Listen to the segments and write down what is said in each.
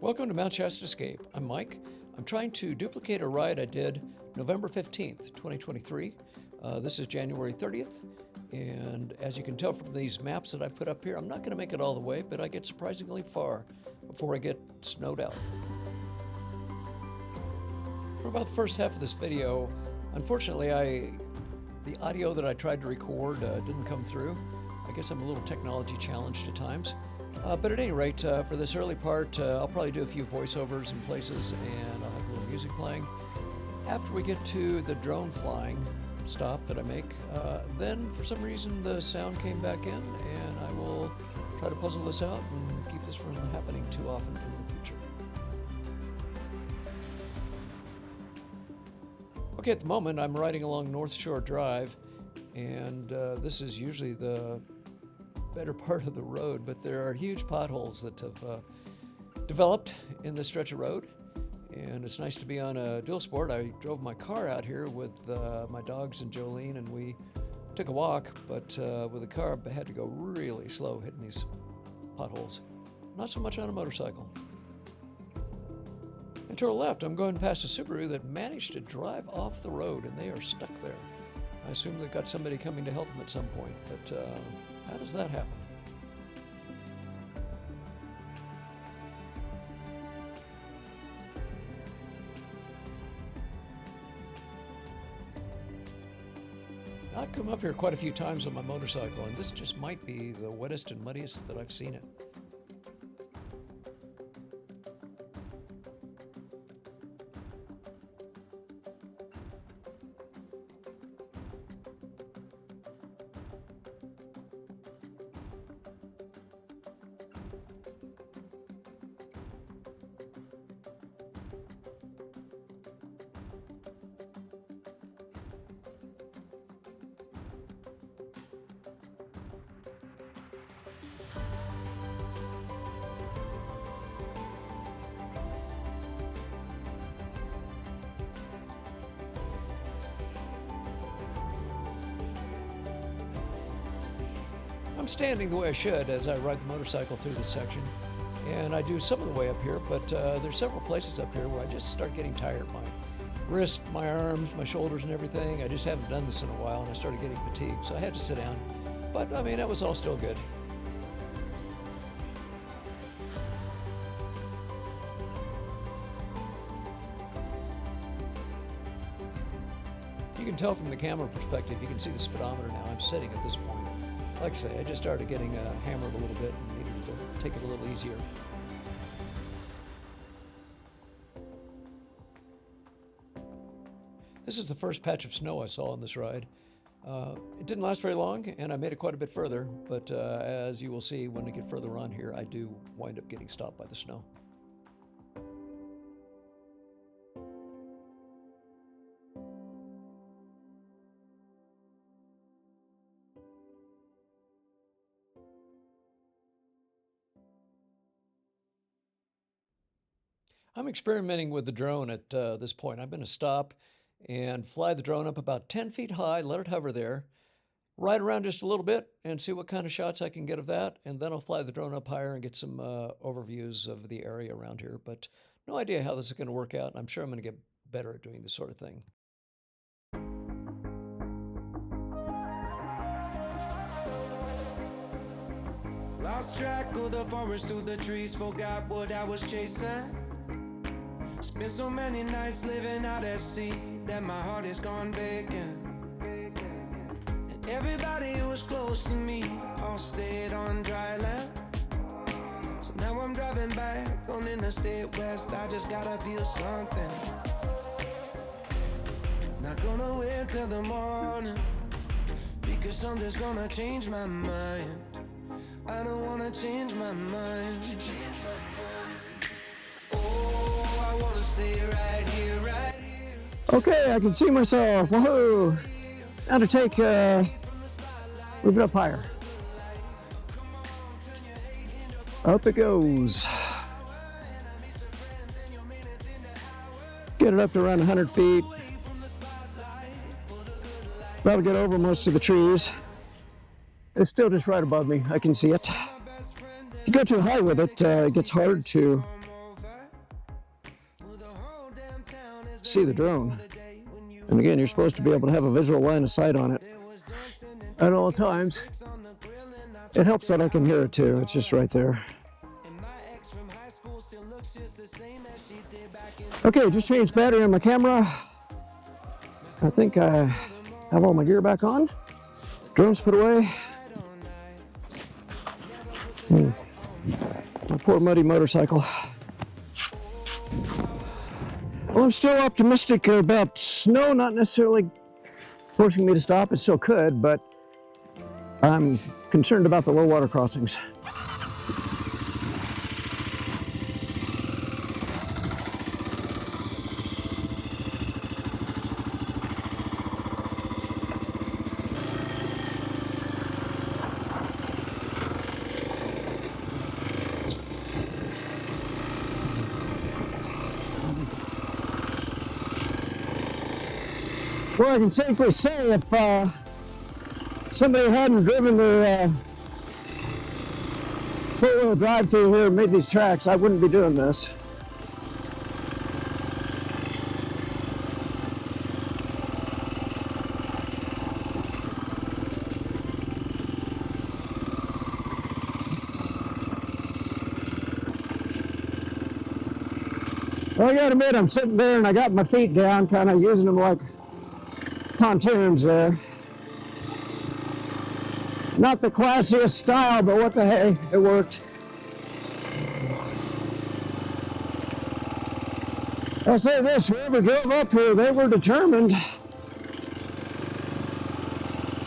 Welcome to Mount Shasta Escape. I'm Mike. I'm trying to duplicate a ride I did November 15th, 2023. This is January 30th, and as you can tell from these maps that I've put up here, I'm not going to make it all the way, but I get surprisingly far before I get snowed out. For about the first half of this video, unfortunately, the audio that I tried to record didn't come through. I guess I'm a little technology challenged at times. But at any rate, for this early part, I'll probably do a few voiceovers in places, and I'll have a little music playing. After we get to the drone flying stop that I make, then for some reason the sound came back in, and I will try to puzzle this out and keep this from happening too often in the future. Okay, at the moment I'm riding along North Shore Drive, and this is usually the better part of the road, but there are huge potholes that have developed in this stretch of road, and it's nice to be on a dual sport. I drove my car out here with my dogs and Joline, and we took a walk, but with the car I had to go really slow hitting these potholes. Not so much on a motorcycle. And to our left, I'm going past a Subaru that managed to drive off the road, and they are stuck there. I assume they've got somebody coming to help them at some point, but how does that happen? I've come up here quite a few times on my motorcycle, and this just might be the wettest and muddiest that I've seen it. I'm standing the way I should as I ride the motorcycle through this section, and I do some of the way up here, but there's several places up here where I just start getting tired. My wrist, my arms, my shoulders and everything. I just haven't done this in a while, and I started getting fatigued, so I had to sit down. But I mean, that was all still good. You can tell from the camera perspective, you can see the speedometer now. I'm sitting at this point. Like I say, I just started getting hammered a little bit and needed to take it a little easier. This is the first patch of snow I saw on this ride. It didn't last very long, and I made it quite a bit further, but as you will see when I get further on here, I do wind up getting stopped by the snow. I'm experimenting with the drone at this point. I'm going to stop and fly the drone up about 10 feet high, let it hover there, ride around just a little bit and see what kind of shots I can get of that, and then I'll fly the drone up higher and get some overviews of the area around here. But no idea how this is going to work out. I'm sure I'm going to get better at doing this sort of thing. Lost track of the forest through the trees, forgot what I was chasing. Spent so many nights living out at sea that my heart is gone vacant. And everybody who was close to me all stayed on dry land. So now I'm driving back on Interstate West. I just gotta feel something. Not gonna wait till the morning, because something's gonna change my mind. I don't wanna change my mind. Okay, I can see myself. Woohoo! Now to take, move it up higher. Up it goes. Get it up to around 100 feet. That'll get over most of the trees. It's still just right above me. I can see it. If you go too high with it, it gets hard to see the drone. And again, you're supposed to be able to have a visual line of sight on it at all times. It helps that I can hear it too. It's just right there. Okay, just changed battery on my camera. I think I have all my gear back on. Drone's put away. My poor muddy motorcycle. Well, I'm still optimistic about snow not necessarily forcing me to stop. It still could, but I'm concerned about the low water crossings. Well, I can safely say if somebody hadn't driven their four-wheel drive through here and made these tracks, I wouldn't be doing this. Well, I gotta admit, I'm sitting there and I got my feet down, kind of using them like pontoons there. Not the classiest style, but what the hey, it worked. I'll say this, whoever drove up here, they were determined.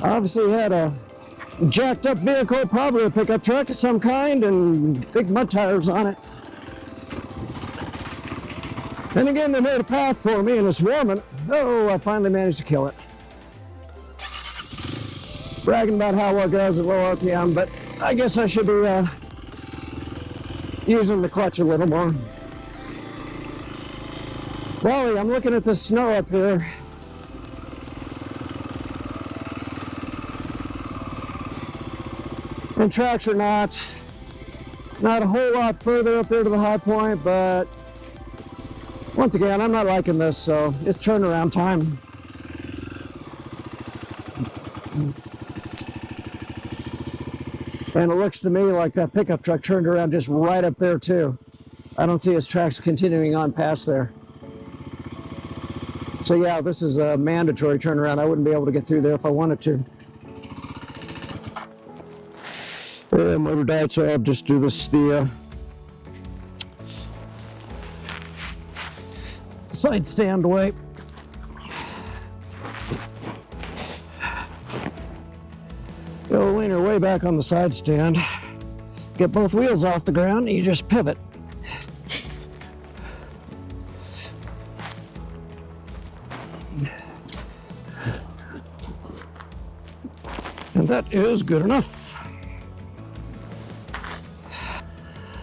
Obviously had a jacked up vehicle, probably a pickup truck of some kind, and big mud tires on it. And again, they made a path for me and it's warming. Oh, I finally managed to kill it. Bragging about how well it goes at low RPM, but I guess I should be using the clutch a little more. Wally, I'm looking at the snow up here. And tracks are not a whole lot further up there to the high point, but once again, I'm not liking this, so it's turnaround time. And it looks to me like that pickup truck turned around just right up there too. I don't see his tracks continuing on past there. So yeah, this is a mandatory turnaround. I wouldn't be able to get through there if I wanted to. Motor died, so I'll just do this the side stand way. Go lean her way back on the side stand. Get both wheels off the ground, and you just pivot. And that is good enough.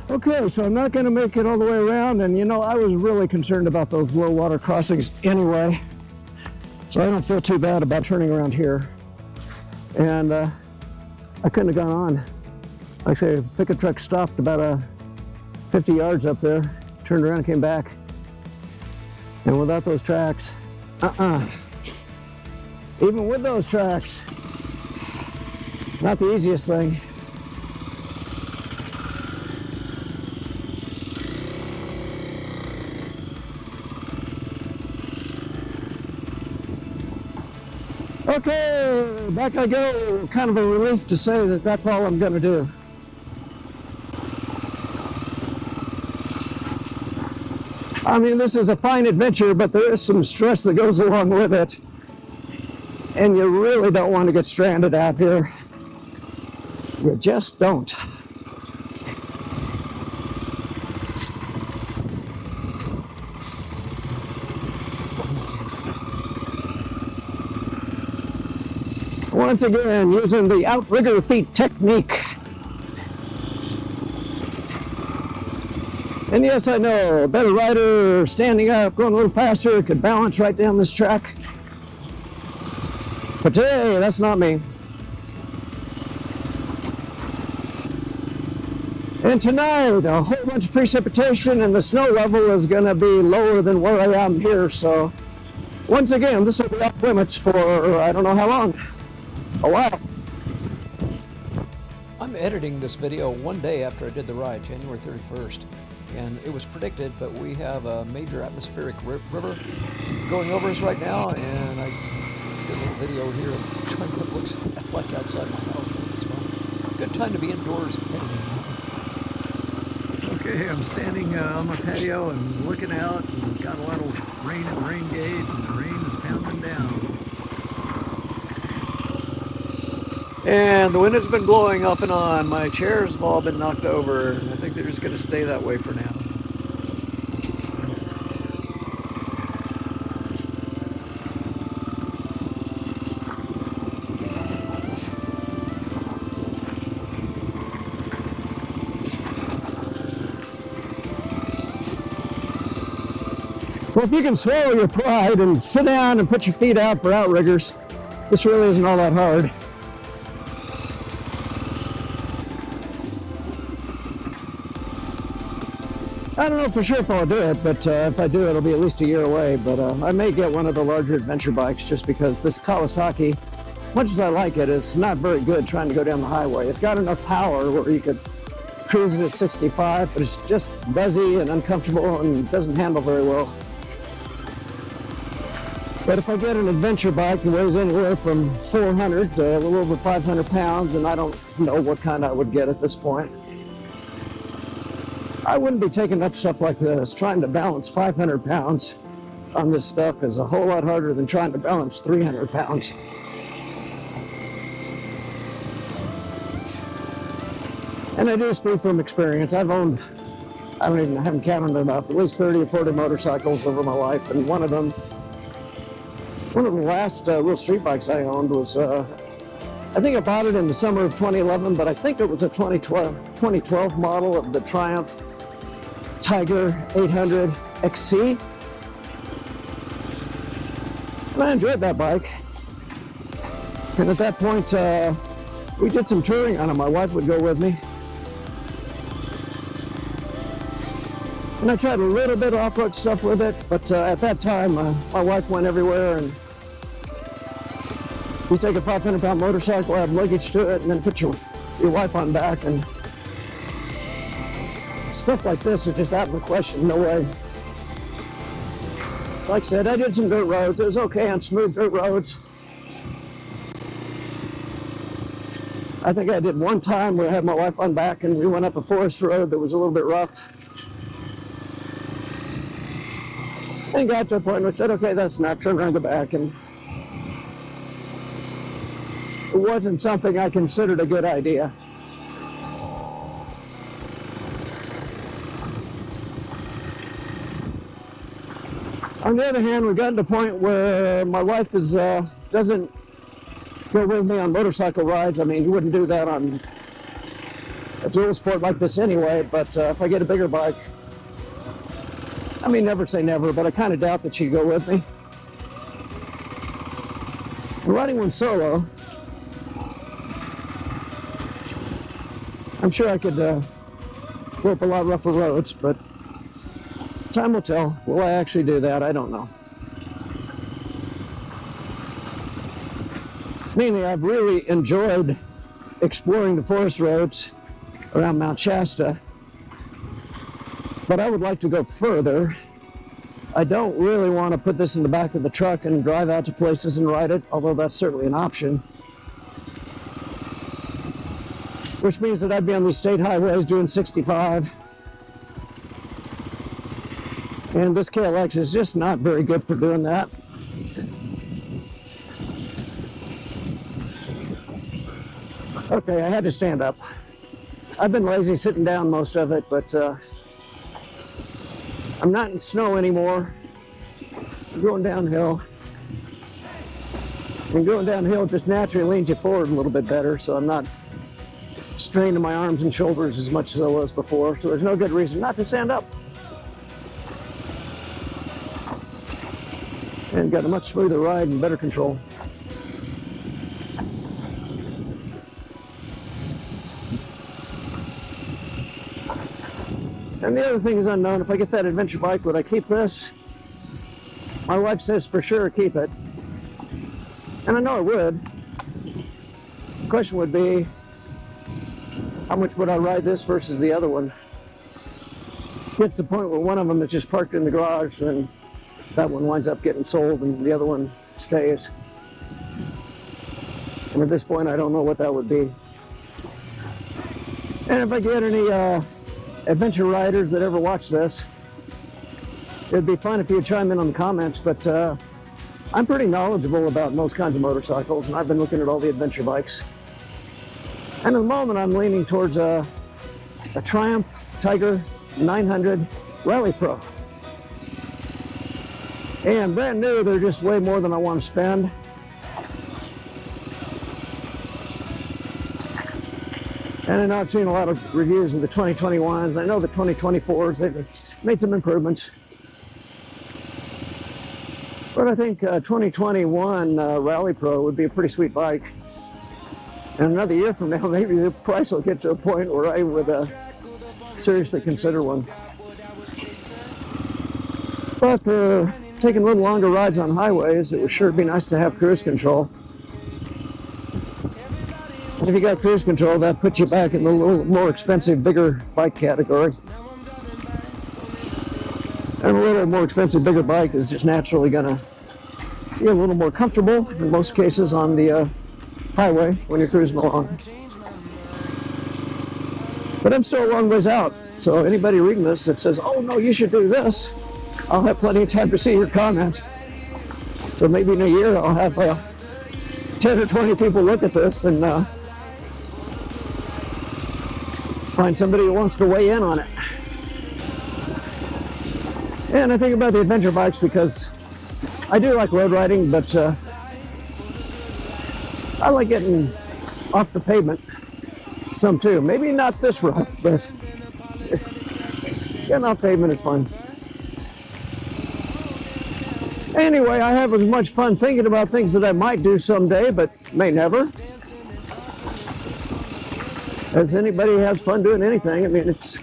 Okay, so I'm not going to make it all the way around, and you know, I was really concerned about those low water crossings anyway, so I don't feel too bad about turning around here. And I couldn't have gone on. Like I say, pickup truck stopped about 50 yards up there, turned around and came back. And without those tracks, even with those tracks, not the easiest thing. Okay, back I go. Kind of a relief to say that that's all I'm going to do. I mean, this is a fine adventure, but there is some stress that goes along with it. And you really don't want to get stranded out here. You just don't. Once again, using the outrigger feet technique. And yes, I know, a better rider, standing up, going a little faster, could balance right down this track. But today, that's not me. And tonight, a whole bunch of precipitation and the snow level is going to be lower than where I am here. So once again, this will be off limits for I don't know how long, a while. I'm editing this video one day after I did the ride, January 31st. And it was predicted, but we have a major atmospheric river going over us right now. And I did a little video here showing what it looks like outside my house right this moment. Good time to be indoors editing. Okay, I'm standing on my patio and looking out, and got a lot of rain at the rain gauge, and the rain is pounding down. And the wind has been blowing off and on. My chairs have all been knocked over, and I think they're just going to stay that way for now. Well, if you can swallow your pride and sit down and put your feet out for outriggers, this really isn't all that hard. I don't know for sure if I'll do it, but if I do, it'll be at least a year away. But I may get one of the larger adventure bikes just because this Kawasaki, much as I like it, it's not very good trying to go down the highway. It's got enough power where you could cruise it at 65, but it's just buzzy and uncomfortable and doesn't handle very well. But if I get an adventure bike that weighs anywhere from 400 to a little over 500 pounds, and I don't know what kind I would get at this point, I wouldn't be taking up stuff like this. Trying to balance 500 pounds on this stuff is a whole lot harder than trying to balance 300 pounds. And I do speak from experience. I've owned, I haven't counted them up, at least 30 or 40 motorcycles over my life, and one of the last real street bikes I owned was, I think I bought it in the summer of 2011, but I think it was a 2012 model of the Triumph Tiger 800 XC. And I enjoyed that bike. And at that point, we did some touring on it. My wife would go with me. And I tried a little bit of off-road stuff with it, but at that time, my wife went everywhere, and you take a 500-pound motorcycle, add luggage to it, and then put your wife on back, and stuff like this is just out of the question, no way. Like I said, I did some dirt roads. It was okay on smooth dirt roads. I think I did one time where I had my wife on back, and we went up a forest road that was a little bit rough. And got to a point where I said, okay, that's enough, turn around, go back, and it wasn't something I considered a good idea. On the other hand, we've gotten to a point where my wife doesn't go with me on motorcycle rides. I mean, you wouldn't do that on a dual sport like this anyway, but if I get a bigger bike, I mean, never say never, but I kind of doubt that she'd go with me. And riding one solo, I'm sure I could go up a lot rougher roads, but time will tell. Will I actually do that? I don't know. Mainly, I've really enjoyed exploring the forest roads around Mt Shasta, but I would like to go further. I don't really want to put this in the back of the truck and drive out to places and ride it, although that's certainly an option. Which means that I'd be on these state highways doing 65. And this KLX is just not very good for doing that. Okay, I had to stand up. I've been lazy sitting down most of it, but I'm not in snow anymore. I'm going downhill. And going downhill just naturally leans you forward a little bit better, so I'm not straining my arms and shoulders as much as I was before, so there's no good reason not to stand up. And got a much smoother ride and better control. And the other thing is unknown. If I get that adventure bike, would I keep this? My wife says for sure keep it. And I know I would. The question would be, how much would I ride this versus the other one? Gets to the point where one of them is just parked in the garage, and that one winds up getting sold and the other one stays. And at this point, I don't know what that would be. And if I get any adventure riders that ever watch this, it'd be fun if you would chime in on the comments, but I'm pretty knowledgeable about most kinds of motorcycles, and I've been looking at all the adventure bikes. And at the moment, I'm leaning towards a Triumph Tiger 900 Rally Pro. And brand new, they're just way more than I want to spend. And I know I've seen a lot of reviews of the 2021s. I know the 2024s, they've made some improvements. But I think 2021 Rally Pro would be a pretty sweet bike. And another year from now, maybe the price will get to a point where I would seriously consider one. But for taking a little longer rides on highways, it would sure be nice to have cruise control. And if you got cruise control, that puts you back in the little more expensive, bigger bike category. And a little more expensive, bigger bike is just naturally gonna be a little more comfortable in most cases on the highway when you're cruising along. But I'm still a long ways out, so anybody reading this that says, oh no, you should do this, I'll have plenty of time to see your comment. So maybe in a year I'll have 10 or 20 people look at this and find somebody who wants to weigh in on it. And I think about the adventure bikes because I do like road riding, but I like getting off the pavement some too. Maybe not this rough, but getting off pavement is fun. Anyway, I have as much fun thinking about things that I might do someday, but may never, as anybody has fun doing anything. I mean, it's...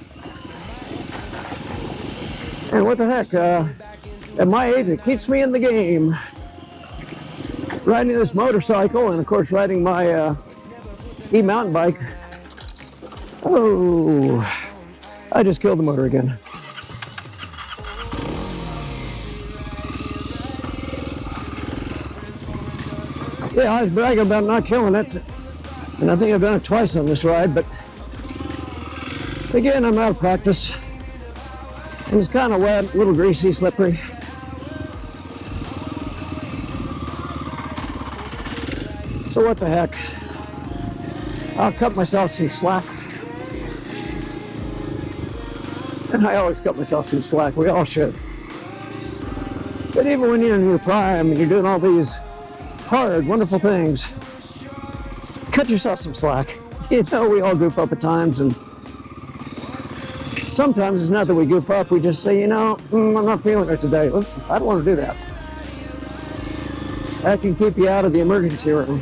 And what the heck, at my age, it keeps me in the game. Riding this motorcycle and, of course, riding my e-mountain bike. Oh, I just killed the motor again. Yeah, I was bragging about not killing it, and I think I've done it twice on this ride, but again, I'm out of practice. And it's kind of wet, a little greasy, slippery. So what the heck? I'll cut myself some slack. And I always cut myself some slack, we all should. But even when you're in your prime and you're doing all these hard, wonderful things, cut yourself some slack. You know, we all goof up at times, and sometimes it's not that we goof up, we just say, you know, I'm not feeling it today. Listen, I don't want to do that. That can keep you out of the emergency room.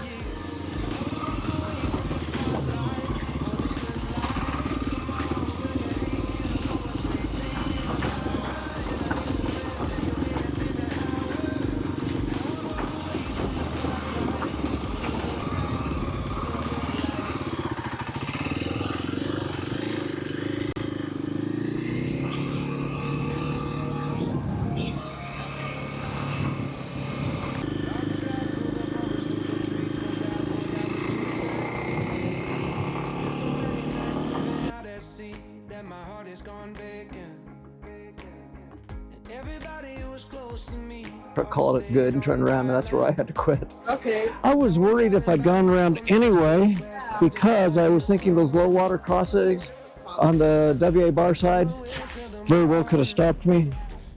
I called it good and turned around, and that's where I had to quit. Okay. I was worried if I'd gone around anyway, because I was thinking those low water crossings on the WA bar side very well could have stopped me.